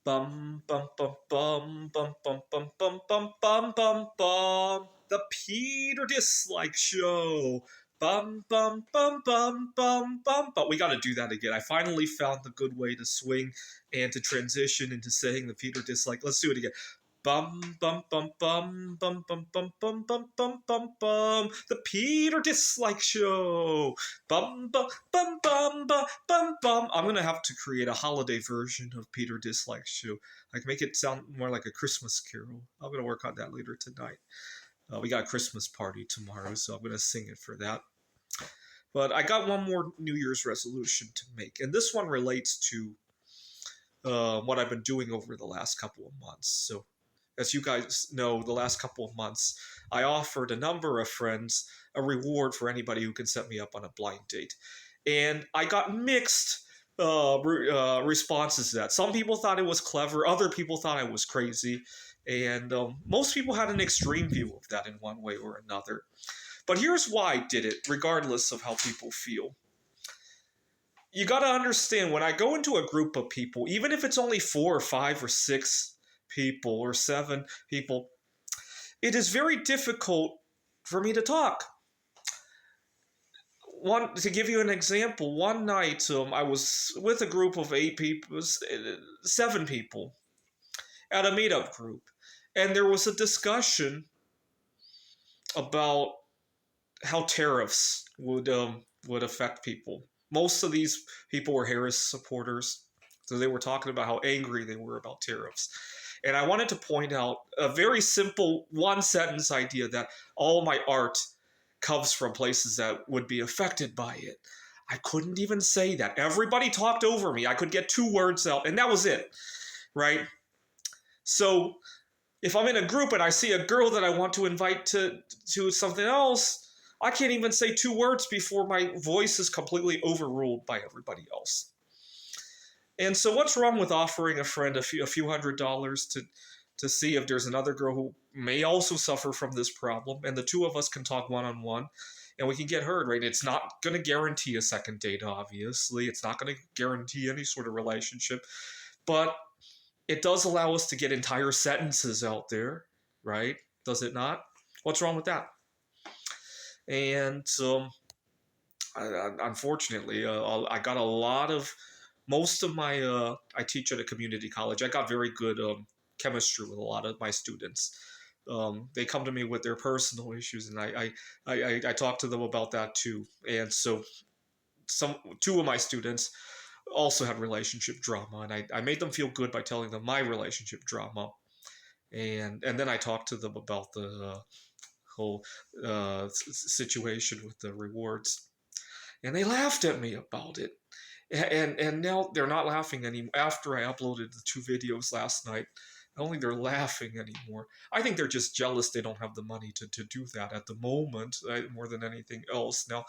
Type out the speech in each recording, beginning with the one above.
Bum bum bum bum bum bum bum bum bum bum bum bum. The Peter Dislike Show. Bum bum bum bum bum bum. But we got to do that again. I finally found the good way to swing and to transition into saying the Peter Dislike. Let's do it again. Bum bum bum bum bum bum bum bum bum bum bum bum. The Peter Dislike Show. Bum bum bum bum bum bum bum. I'm gonna have to create a holiday version of Peter Dislike Show. I can make it sound more like a Christmas carol. I'm gonna work on that later tonight. We got a Christmas party tomorrow, so I'm gonna sing it for that. But I got one more New Year's resolution to make, and this one relates to what I've been doing over the last couple of months. So as you guys know, the last couple of months, I offered a number of friends a reward for anybody who can set me up on a blind date. And I got mixed responses to that. Some people thought it was clever, other people thought I was crazy, and most people had an extreme view of that in one way or another. But here's why I did it, regardless of how people feel. You got to understand, when I go into a group of people, even if it's only 4 or 5 or 6 people or 7 people, it is very difficult for me to talk. To give you an example, one night I was with a group of 8 people, 7 people at a meetup group, and there was a discussion about how tariffs would affect people. Most of these people were Harris supporters, so they were talking about how angry they were about tariffs. And I wanted to point out a very simple one-sentence idea that all my art comes from places that would be affected by it. I couldn't even say that. Everybody talked over me. I could get 2 words out, and that was it, right? So if I'm in a group and I see a girl that I want to invite to something else, I can't even say 2 words before my voice is completely overruled by everybody else. And so what's wrong with offering a friend a few $100 to see if there's another girl who may also suffer from this problem, and the 2 of us can talk one-on-one, and we can get heard, right? It's not going to guarantee a second date, obviously. It's not going to guarantee any sort of relationship, but it does allow us to get entire sentences out there, right? Does it not? What's wrong with that? And unfortunately, I got a lot of, most of my, I teach at a community college. I got very good chemistry with a lot of my students. They come to me with their personal issues, and I talk to them about that too. And so 2 of my students also had relationship drama, and I made them feel good by telling them my relationship drama. And then I talked to them about the whole situation with the rewards, and they laughed at me about it. And now they're not laughing anymore. After I uploaded the 2 videos last night, I don't think they're laughing anymore. I think they're just jealous they don't have the money to do that at the moment, more than anything else. Now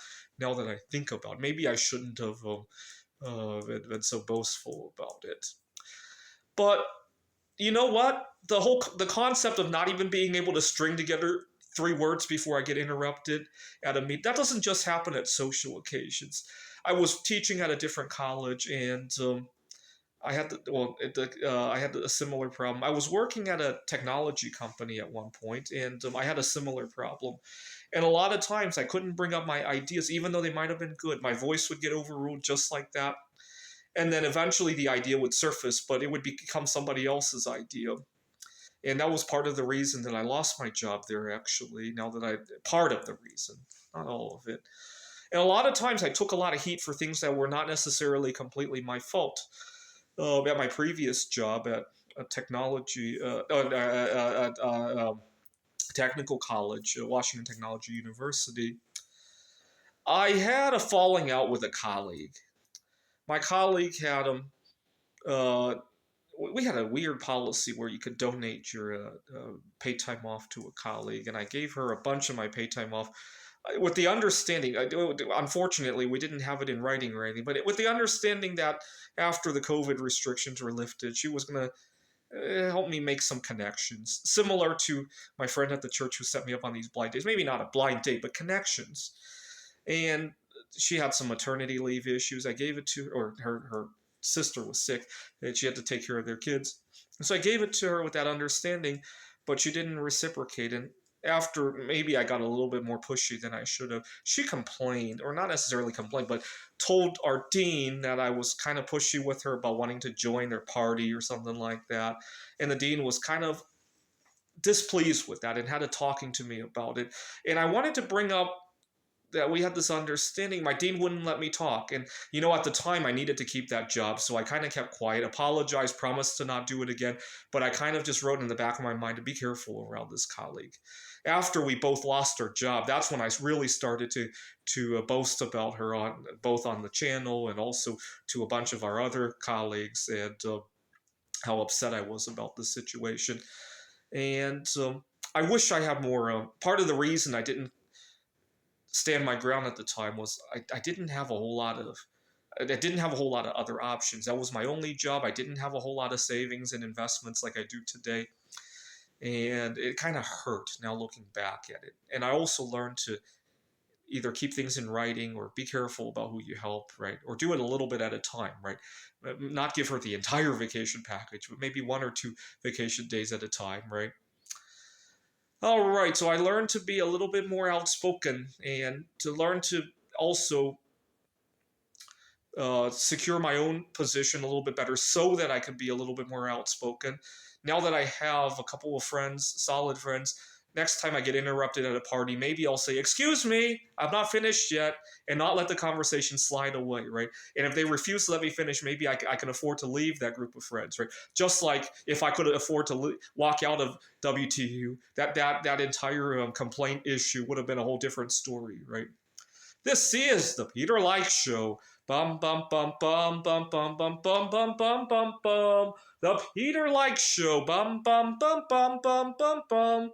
that I think about it, maybe I shouldn't have been so boastful about it. But you know what? The concept of not even being able to string together 3 words before I get interrupted at a meet, that doesn't just happen at social occasions. I was teaching at a different college, and I had I had a similar problem. I was working at a technology company at one point, and I had a similar problem. And a lot of times I couldn't bring up my ideas, even though they might have been good. My voice would get overruled just like that. And then eventually the idea would surface, but it would become somebody else's idea. And that was part of the reason that I lost my job there, actually, part of the reason, not all of it. And a lot of times I took a lot of heat for things that were not necessarily completely my fault. At my previous job at a technical college, Washington Technology University, I had a falling out with a colleague. My colleague had we had a weird policy where you could donate your paid time off to a colleague, and I gave her a bunch of my paid time off with the understanding, unfortunately, we didn't have it in writing or anything, but with the understanding that after the COVID restrictions were lifted, she was going to help me make some connections, similar to my friend at the church who set me up on these blind dates. Maybe not a blind date, but connections. And she had some maternity leave issues. I gave it to her, or her sister was sick and she had to take care of their kids. And so I gave it to her with that understanding, but she didn't reciprocate. And after maybe I got a little bit more pushy than I should have, she complained, or not necessarily complained, but told our dean that I was kind of pushy with her about wanting to join their party or something like that. And the dean was kind of displeased with that and had a talking to me about it. And I wanted to bring up that we had this understanding. My dean wouldn't let me talk. And, at the time I needed to keep that job. So I kind of kept quiet, apologized, promised to not do it again. But I kind of just wrote in the back of my mind to be careful around this colleague. After we both lost our job, that's when I really started to boast about her on both on the channel and also to a bunch of our other colleagues, and how upset I was about the situation. And I wish I had more. Part of the reason I didn't stand my ground at the time was I didn't have a whole lot of other options. That was my only job. I didn't have a whole lot of savings and investments like I do today. And it kind of hurt now looking back at it. And I also learned to either keep things in writing or be careful about who you help, right? Or do it a little bit at a time, right? Not give her the entire vacation package, but maybe 1 or 2 vacation days at a time, right? All right, so I learned to be a little bit more outspoken and to learn to also secure my own position a little bit better so that I could be a little bit more outspoken. Now that I have a couple of friends, solid friends, next time I get interrupted at a party, maybe I'll say, "Excuse me, I'm not finished yet," and not let the conversation slide away, right? And if they refuse to let me finish, maybe I can afford to leave that group of friends, right? Just like if I could afford to walk out of WTU, that entire complaint issue would have been a whole different story, right? This is the Peter Like Show. Bum bum bum bum bum bum bum bum bum bum bum bum. The Peter Like Show. Bum bum bum bum bum bum bum.